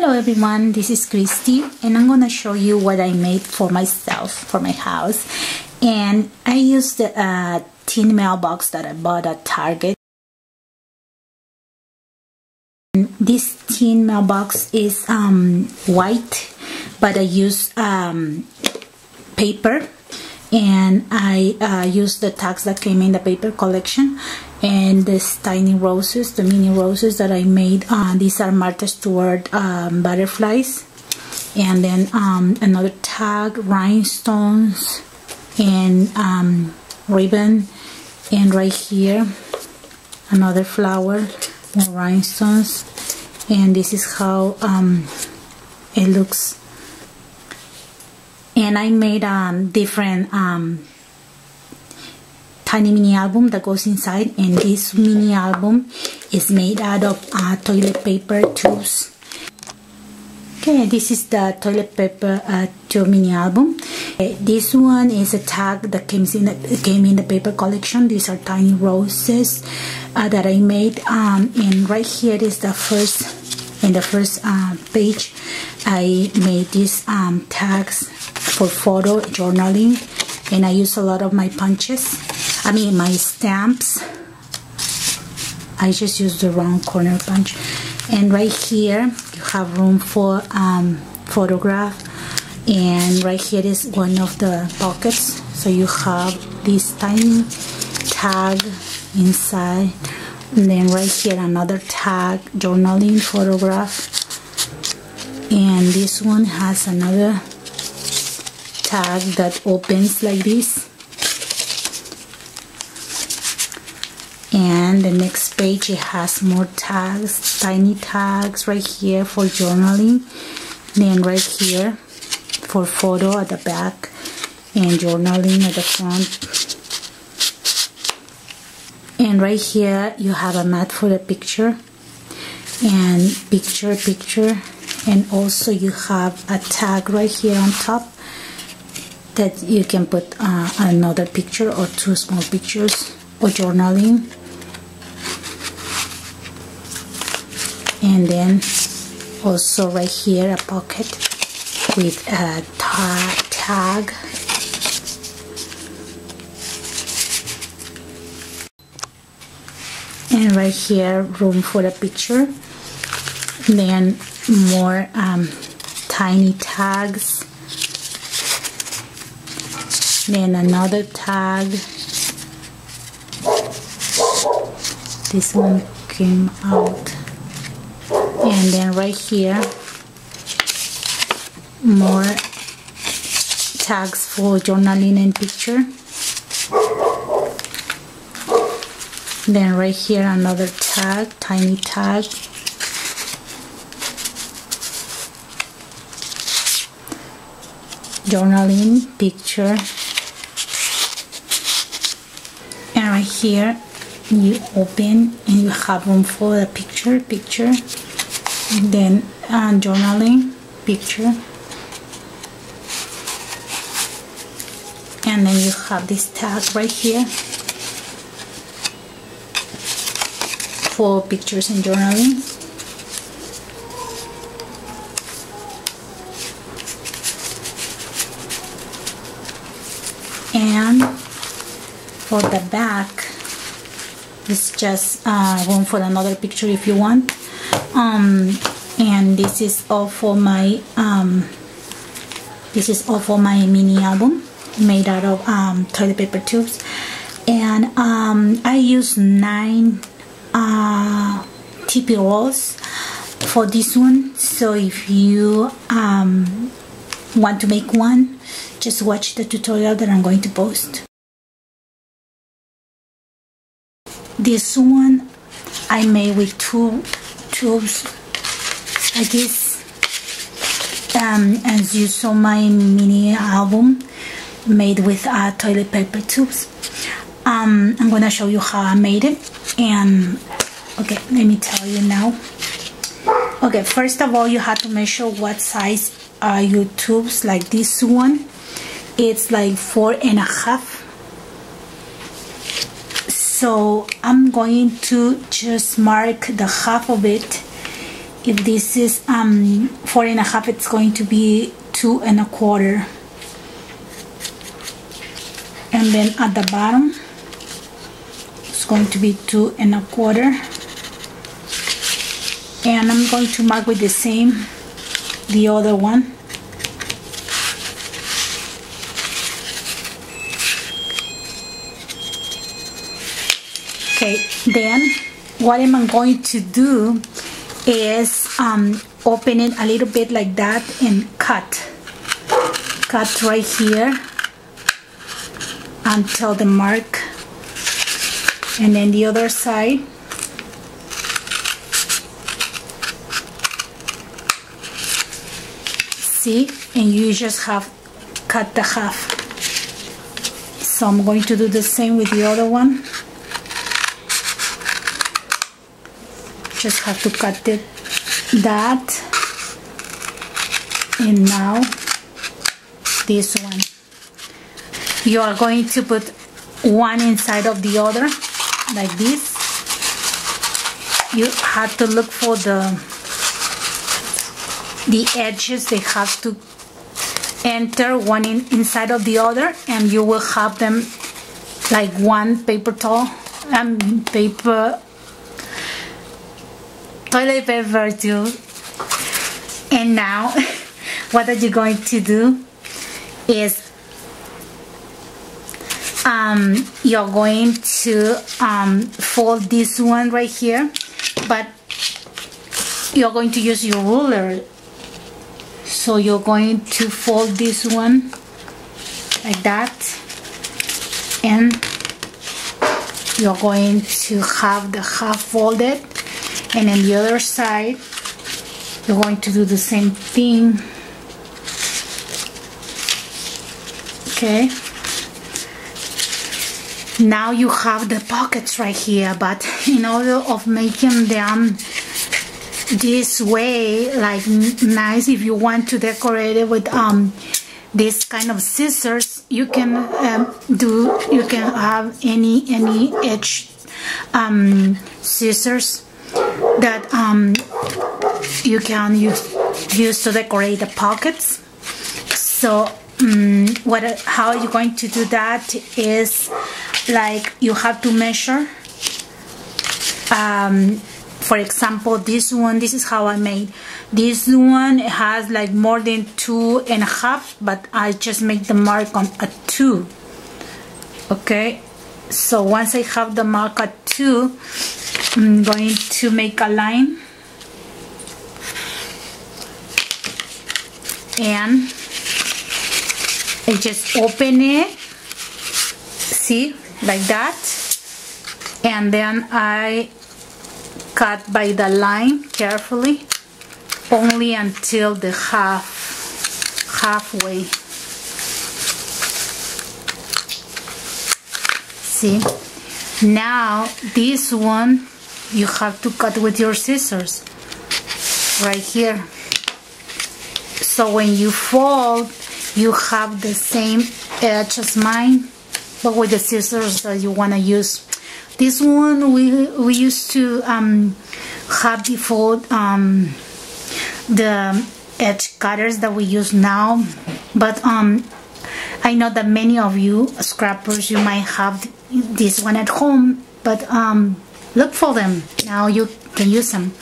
Hello everyone, this is Christy and I'm gonna show you what I made for myself for my house. And I used the tin mailbox that I bought at Target. This tin mailbox is white, but I use paper, and I used the tags that came in the paper collection, and these tiny roses, the mini roses that I made. These are Martha Stewart butterflies, and then another tag, rhinestones, and ribbon, and right here another flower, more rhinestones, and this is how it looks. And I made different tiny mini album that goes inside, and this mini album is made out of toilet paper tubes. Okay, this is the toilet paper tube mini album. This one is a tag that came in the paper collection. These are tiny roses that I made, and right here is the first. In the first page, I made these tags for photo journaling, and I use a lot of my punches. My stamps. I just used the round corner punch. And right here you have room for photograph, and right here is one of the pockets, so you have this tiny tag inside, and then right here another tag, journaling, photograph, and this one has another tag that opens like this. And the next page, it has more tags, tiny tags right here for journaling, then right here for photo at the back, and journaling at the front. And right here you have a mat for the picture, and picture, and also you have a tag right here on top that you can put another picture or two small pictures or journaling. And then also right here a pocket with a tag. And right here room for a picture. Then more tiny tags. Then another tag. This one came out. And then right here more tags for journaling and picture. Then right here another tag, tiny tag. Journaling, picture. And right here you open and you have room for a picture. Then journaling, picture, and then you have this tag right here for pictures and journaling. And for the back, it's just room for another picture if you want. And this is all for my mini album made out of toilet paper tubes. And I use 9 TP rolls for this one, so if you want to make one, just watch the tutorial that I'm going to post. This one I made with 2 tubes like this, as you saw my mini album made with toilet paper tubes. I'm gonna show you how I made it. And okay, let me tell you now. Okay, first of all, you have to measure what size are your tubes. Like this one, it's like 4.5. So I'm going to just mark the half of it if this is 4.5, it's going to be 2 1/4. And then at the bottom it's going to be 2 1/4. And I'm going to mark with the same, the other one. Okay, then what I'm going to do is open it a little bit like that and cut right here until the mark, and then the other side. See, and you just have cut the half. So I'm going to do the same with the other one. Just have to cut it that, and now this one. You are going to put one inside of the other like this. You have to look for the edges. They have to enter one inside of the other, and you will have them like one paper towel and toilet paper too. And now what are you going to do is you're going to fold this one right here, but you're going to use your ruler. So you're going to fold this one like that, and you're going to have the half folded, and then the other side you're going to do the same thing. Okay, now you have the pockets right here, but in order of making them this way, like nice, if you want to decorate it with this kind of scissors, you can have any edge scissors that you can use to decorate the pockets. So how you're going to do that is, like, you have to measure. For example, this one, this is how I made. This one has like more than 2.5, but I just make the mark on a 2. Okay, so once I have the mark at 2, I'm going to make a line, and I just open it, see, like that, and then I cut by the line carefully, only until the halfway. See, now this one you have to cut with your scissors right here. So when you fold, you have the same edge as mine, but with the scissors that you want to use. This one we used to have before the edge cutters that we use now, but I know that many of you scrappers, you might have this one at home, but look for them. Now you can use them.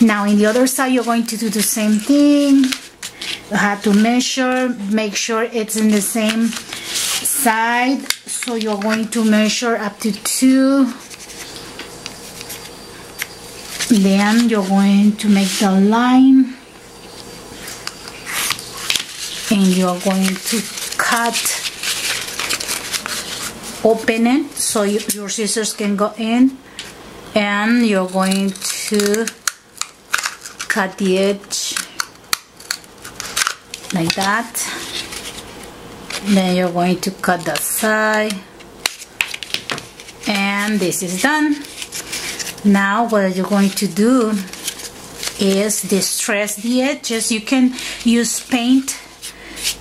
Now in the other side, you're going to do the same thing. You have to measure, make sure it's in the same side. So you're going to measure up to 2. Then you're going to make the line, and you're going to cut, open it so your scissors can go in, and you're going to cut the edge like that. Then you're going to cut the side, and this is done. Now what you're going to do is distress the edges. You can use paint,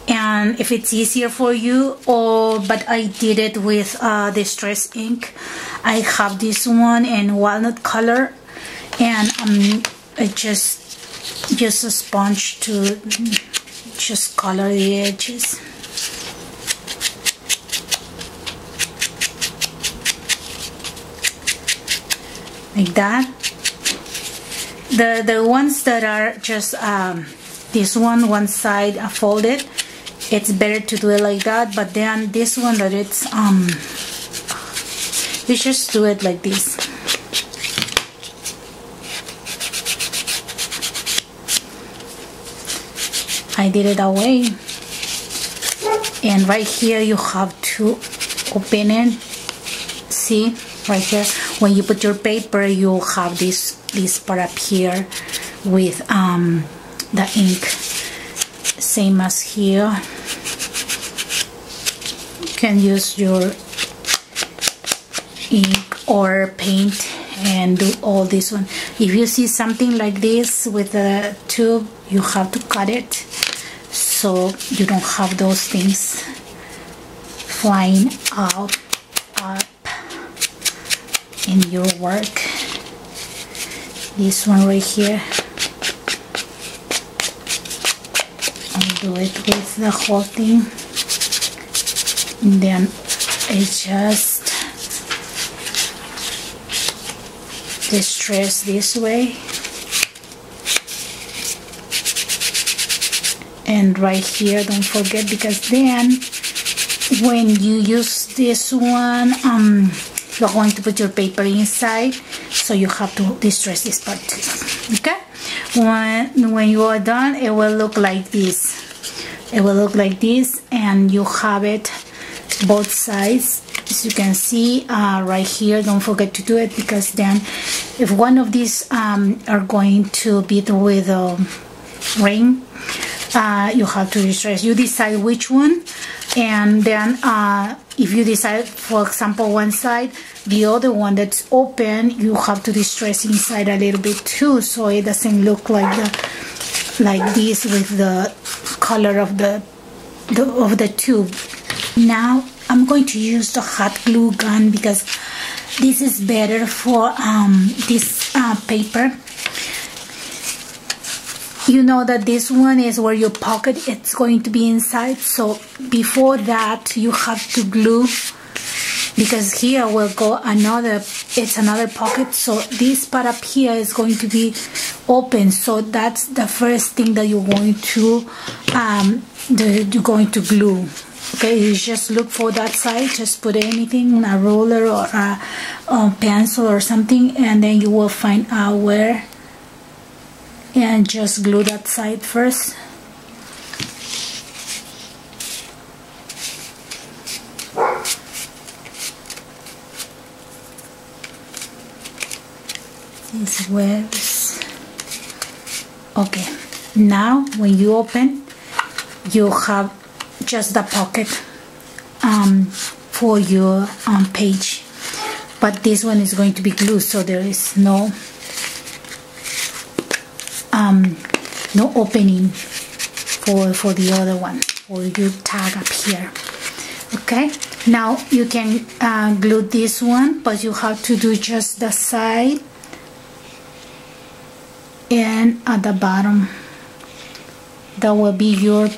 and if it's easier for you, but I did it with distress ink. I have this one in walnut color, and I just use a sponge to just color the edges. Like that. The ones that are just this one side folded, it's better to do it like that. But then this one that it's you just do it like this. I did it that way. And right here you have to open it. See, right here, when you put your paper, you have this part up here with the ink, same as here. You can use your ink or paint and do all this one. If you see something like this with a tube, you have to cut it so you don't have those things flying out up in your work. This one right here, I'll do it with the whole thing, and then it's just distress this way, and right here don't forget, because then when you use this one you're going to put your paper inside, so you have to distress this part too. Okay, when you are done, it will look like this. It will look like this, and you have it both sides. As you can see right here, don't forget to do it, because then if one of these are going to be with a ring, you have to distress. You decide which one, and then if you decide, for example, one side, the other one that's open, you have to distress inside a little bit too, so it doesn't look like this with the color of the tube. Now I'm going to use the hot glue gun, because this is better for this paper. You know that this one is where your pocket it's going to be inside, so before that you have to glue, because here will go another pocket, so this part up here is going to be open, so that's the first thing that you're going to glue. Okay, you just look for that side, just put anything, a ruler or a pencil or something, and then you will find out where, and just glue that side first. These webs. Okay, now when you open, you have just the pocket for your page, but this one is going to be glued, so there is no opening for the other one, for your tag up here. Okay, now you can glue this one, but you have to do just the side and at the bottom. That will be your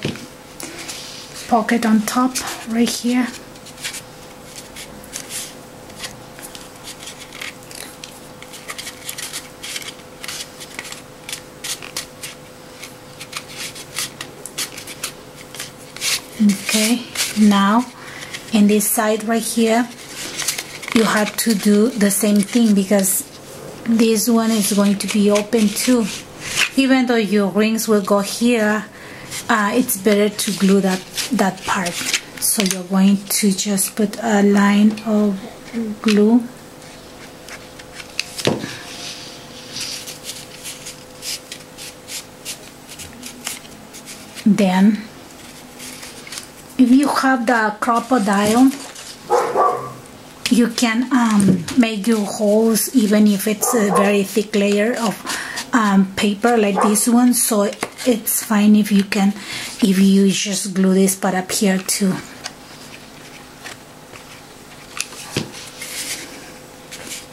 pocket on top right here. Okay, now in this side right here you have to do the same thing, because this one is going to be open too. Even though your rings will go here, it's better to glue that part. So you're going to just put a line of glue. Then if you have the crocodile, you can make your holes even if it's a very thick layer of paper like this one, so it's fine if you just glue this part up here too.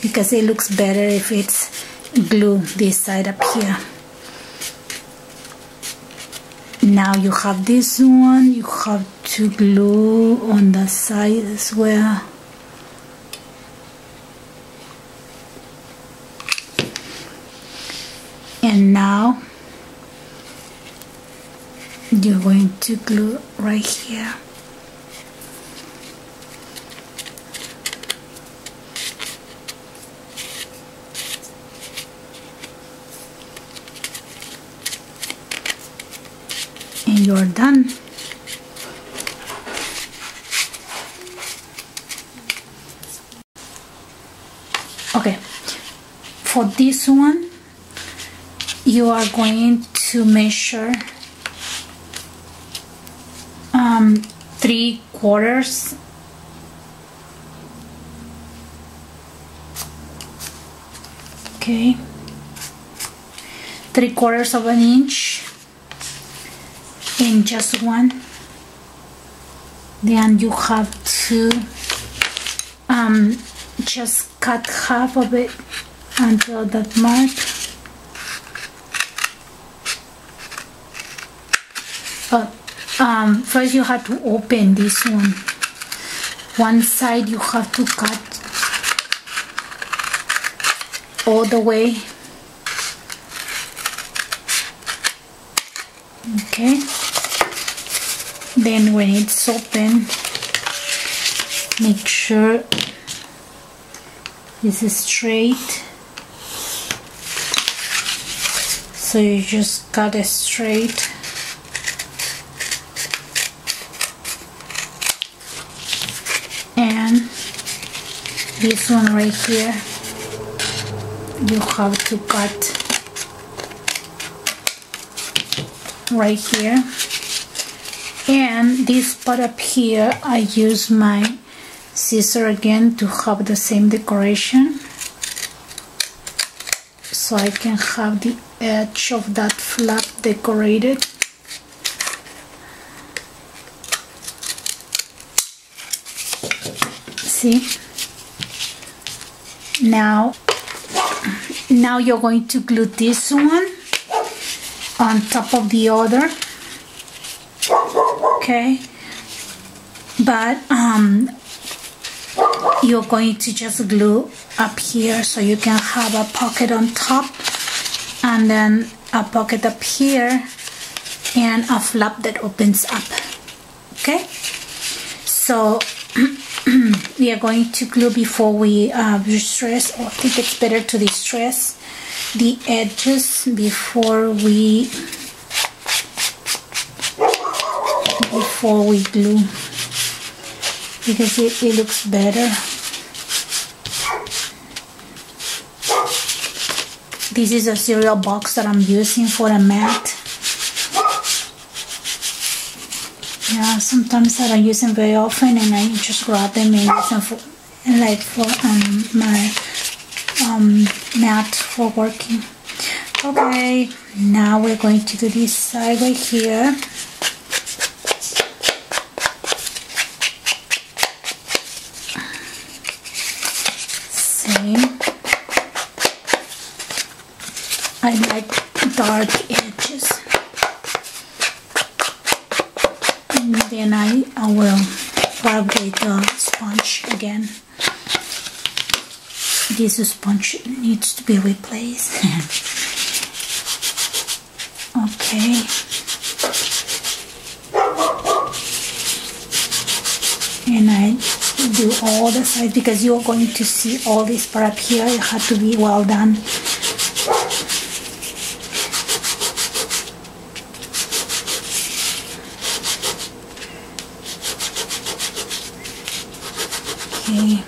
Because it looks better if it's glue this side up here. Now you have this one, you have to glue on the side as well. And now you're going to glue right here. And you're done. Okay, for this one you are going to measure 3/4. Okay, 3/4 of an inch in just one. Then you have to just cut half of it until that mark. But first you have to open this one. One side you have to cut all the way. Okay. Then when it's open, make sure this is straight. So you just cut it straight. And this one right here, you have to cut right here. And this part up here, I use my scissor again to have the same decoration, so I can have the edge of that flap decorated. See? Now you're going to glue this one on top of the other. Okay, but you're going to just glue up here so you can have a pocket on top, and then a pocket up here, and a flap that opens up. Okay, so we are going to glue before we distress, or I think it's better to distress the edges before we glue, because it looks better. This is a cereal box that I'm using for a mat. Yeah, sometimes I don't use them very often, and I just grab them and use them for my mat for working. Okay, now we're going to do this side right here. Same. I like dark edges. And then I will rub with the sponge again. This sponge needs to be replaced. Okay. And I do all the sides, because you're going to see all this part up here. It has to be well done. Okay.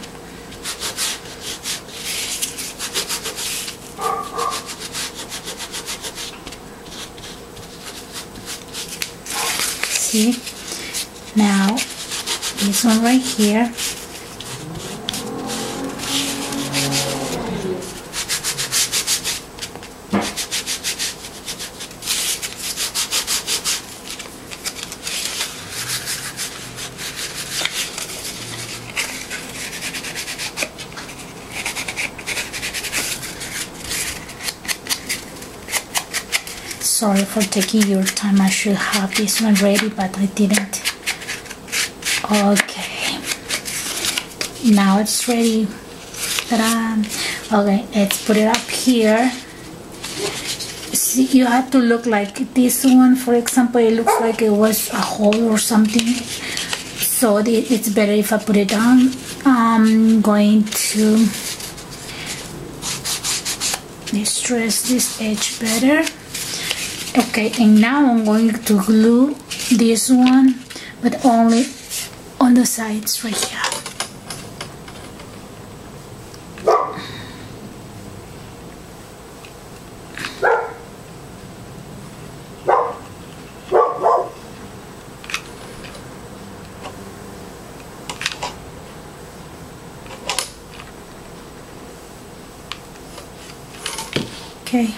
See? Now, this one right here. sorry for taking your time. I should have this one ready, but I didn't. Okay, now it's ready. Ta-da! Okay, let's put it up here. See, you have to look like this one, for example. It looks like it was a hole or something, so it's better if I put it down. I'm going to distress this edge better. Okay, and now I'm going to glue this one, but only on the sides right here. Okay,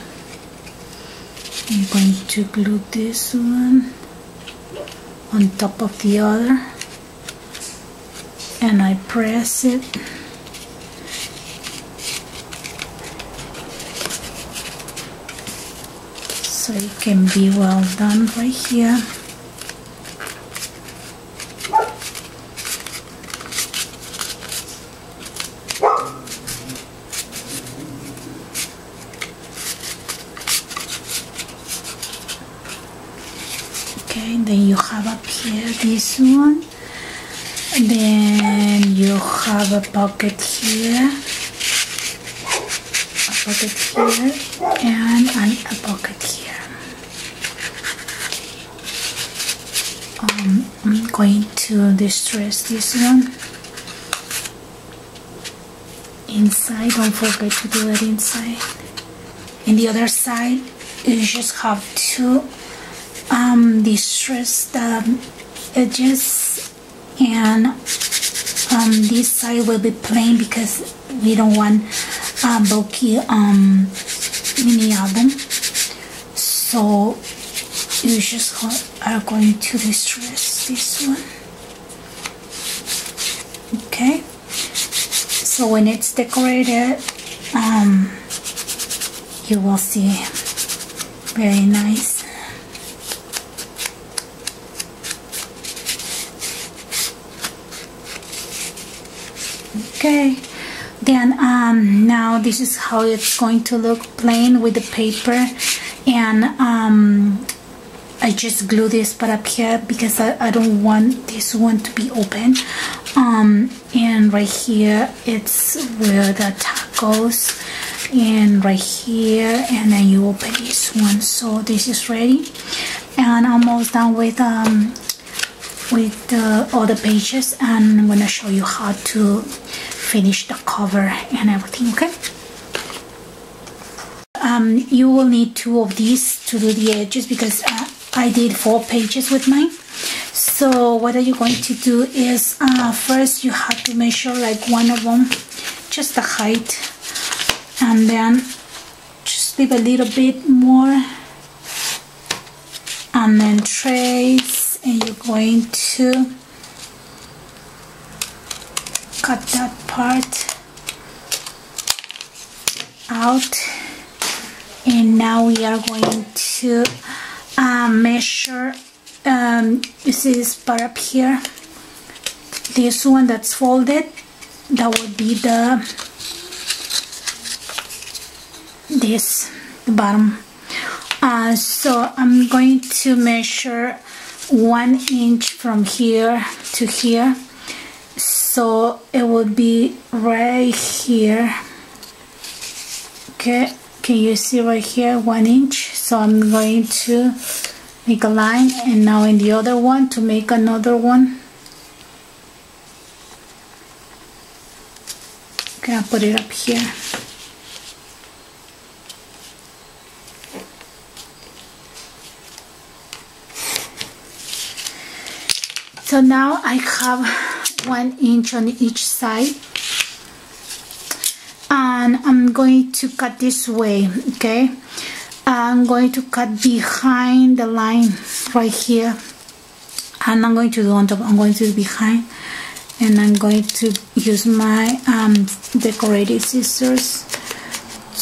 I'm going to glue this one on top of the other, and I press it. So it can be well done right here. Okay, then you have up here this one, and then you have a pocket here, and a pocket here. I'm going to distress this one inside. Don't forget to do it inside. And the other side, you just have to distress the edges, and this side will be plain because we don't want bulky mini album. So you just are going to distress this one. Okay, so when it's decorated, you will see very nice. Okay, then now this is how it's going to look, plain with the paper, and I just glue this part up here because I don't want this one to be open, and right here it's where the tag goes, and right here, and then you open this one. So this is ready, and almost done with all the pages, and I'm gonna show you how to finish the cover and everything. Okay, you will need 2 of these to do the edges because I did 4 pages with mine. So what are you going to do is first you have to measure like one of them, just the height, and then just leave a little bit more, and then trace, and you're going to cut that part out. And now we are going to measure, you see this part up here, this one that's folded, that would be the bottom. So I'm going to measure 1 inch from here to here, so it would be right here. Okay, can you see right here, 1 inch? So I'm going to make a line, and now in the other one to make another one. Okay, I'll put it up here. So now I have 1 inch on each side, and I'm going to cut this way. Okay, I'm going to cut behind the line right here, and I'm going to do on top, I'm going to do behind, and I'm going to use my decorative scissors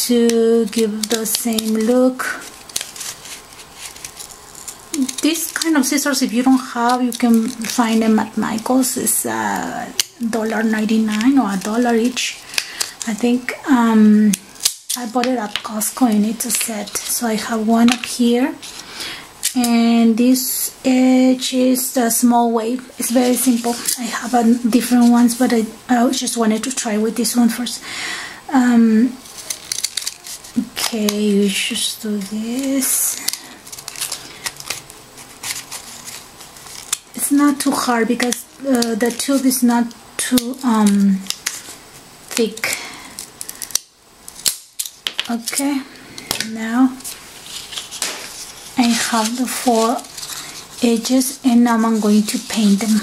to give the same look. this kind of scissors, if you don't have, you can find them at Michael's. It's $1.99 or $1 each, I think. I bought it at Costco and it's a set. So I have one up here, and this edge is the small wave. It's very simple. I have different ones, but I just wanted to try with this one first. Okay, you just do this. It's not too hard because the tube is not too thick. Okay, now I have the 4 edges, and now I'm going to paint them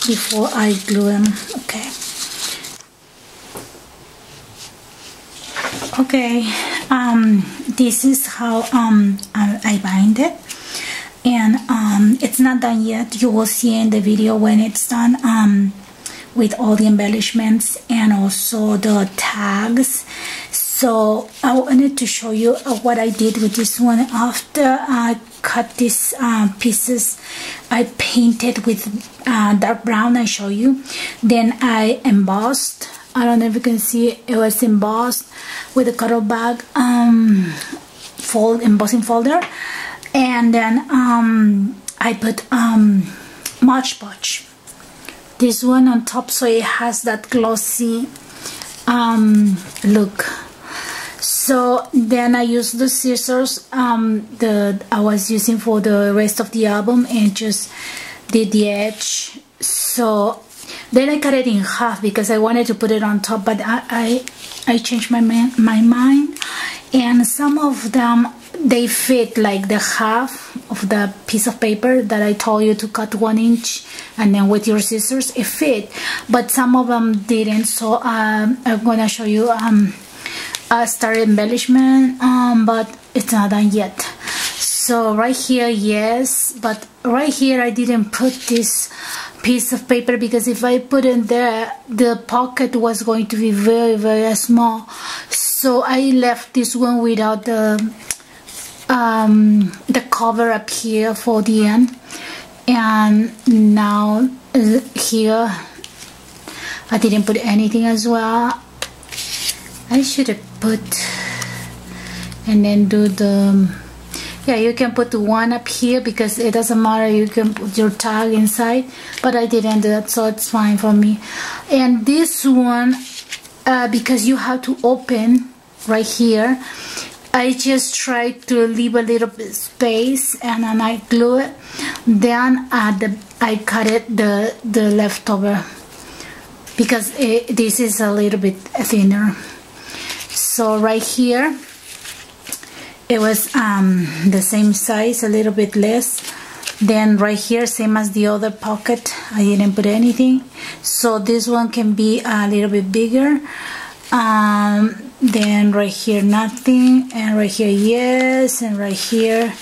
before I glue them. Okay. Okay, this is how I bind it, and it's not done yet. You will see in the video when it's done, with all the embellishments and also the tags. So I wanted to show you what I did with this one. After I cut these pieces, I painted with dark brown. I show you. Then I embossed. I don't know if you can see, it was embossed with a cutter bag embossing folder, and then I put Mod Podge, this one on top, so it has that glossy look. So then I used the scissors that I was using for the rest of the album and just did the edge. So then I cut it in half because I wanted to put it on top, but I changed my mind, and some of them, they fit like the half of the piece of paper that I told you to cut 1 inch, and then with your scissors it fit, but some of them didn't. So I'm gonna show you a star embellishment, but it's not done yet. So right here, yes, but right here I didn't put this piece of paper because if I put it there, the pocket was going to be very, very small. So I left this one without the cover up here for the end. And now here I didn't put anything as well. I should have put, and then do the, yeah, you can put the one up here because it doesn't matter, you can put your tag inside, but I didn't do that, so it's fine for me. And this one, because you have to open right here, I just try to leave a little bit space, and then I glue it. Then I cut it the leftover because this is a little bit thinner. So right here it was the same size, a little bit less. Then right here, same as the other pocket, I didn't put anything, so this one can be a little bit bigger. Then right here nothing, and right here yes, and right here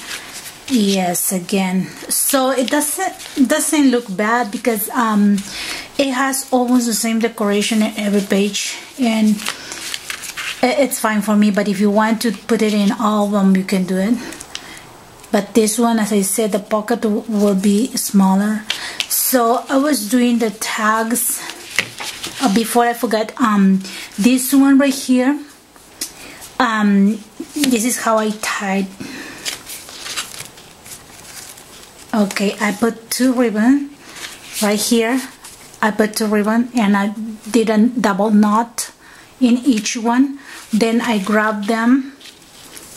yes again. So it doesn't look bad because it has almost the same decoration in every page, and it's fine for me. But if you want to put it in all of them, you can do it. But this one, as I said, the pocket will be smaller. So I was doing the tags. Before I forgot, this one right here, this is how I tied. Okay, I put 2 ribbons right here. I put 2 ribbons, and I did a double knot in each one. Then I grabbed them.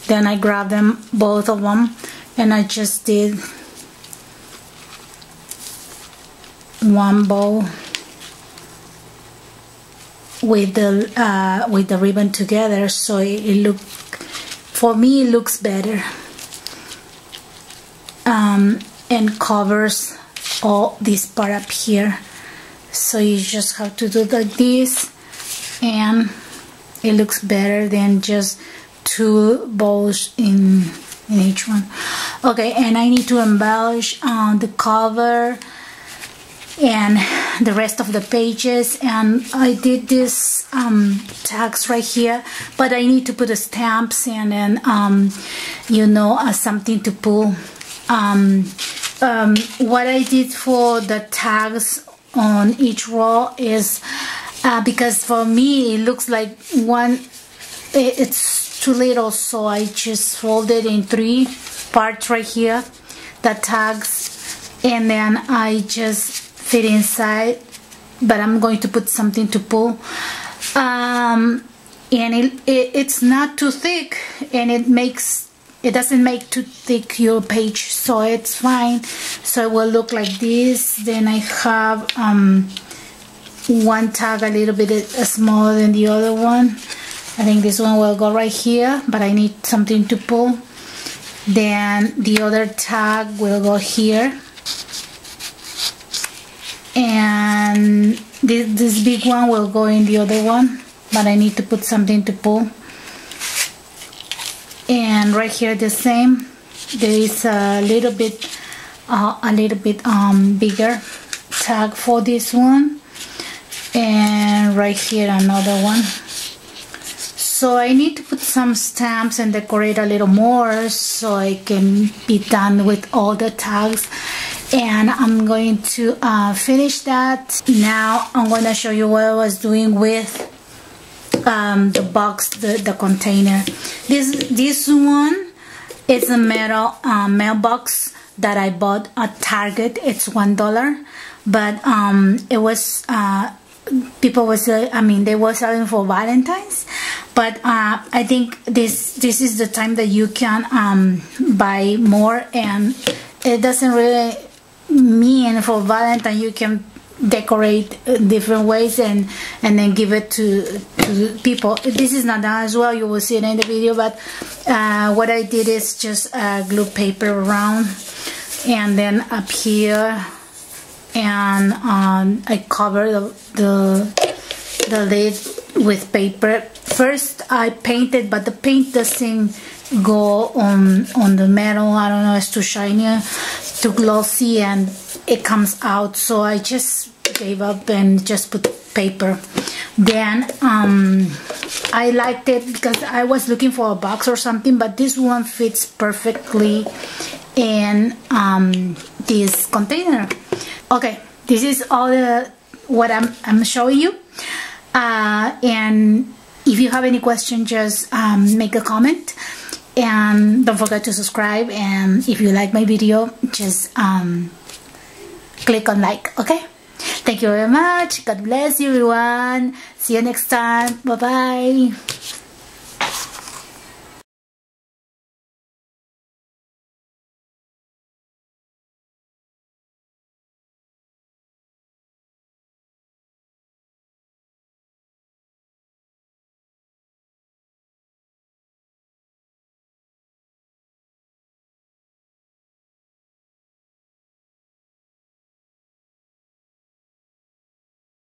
Then I grabbed them, both of them, and I just did one bow with the ribbon together, so it for me it looks better, and covers all this part up here. So you just have to do like this, and it looks better than just 2 bows in each one. Okay, and I need to embellish the cover and the rest of the pages, and I did this tags right here, but I need to put the stamps and then you know, something to pull what I did for the tags on each row is because for me it looks like it's too little, so I just folded in 3 parts right here, the tags, and then I just fit inside, but I'm going to put something to pull, and it's not too thick, and it doesn't make too thick your page, so it's fine. So it will look like this. Then I have one tag a little bit smaller than the other one. I think this one will go right here, but I need something to pull. Then the other tag will go here, and this big one will go in the other one, but I need to put something to pull. And right here the same, there is a little bit bigger tag for this one, and right here another one. So I need to put some stamps and decorate a little more so I can be done with all the tags, and I'm going to finish that. Now I'm going to show you what I was doing with the box, the container. This one is a metal mailbox that I bought at Target. It's $1, but it was people was they were selling for Valentine's, but I think this is the time that you can buy more, and it doesn't really mean for Valentine you can decorate different ways and then give it to people. This is not done as well, you will see it in the video, but what I did is just glue paper around, and then up here, and I covered the lid with paper. First I painted, but the paint doesn't go on the metal. I don't know, it's too shiny, too glossy, and it comes out, so I just gave up and just put paper. Then I liked it because I was looking for a box or something, but this one fits perfectly in this container. Okay, this is all what I'm showing you, and if you have any question, just make a comment, and don't forget to subscribe, and if you like my video, just click on like. Okay, thank you very much. God bless you, everyone. See you next time. Bye bye.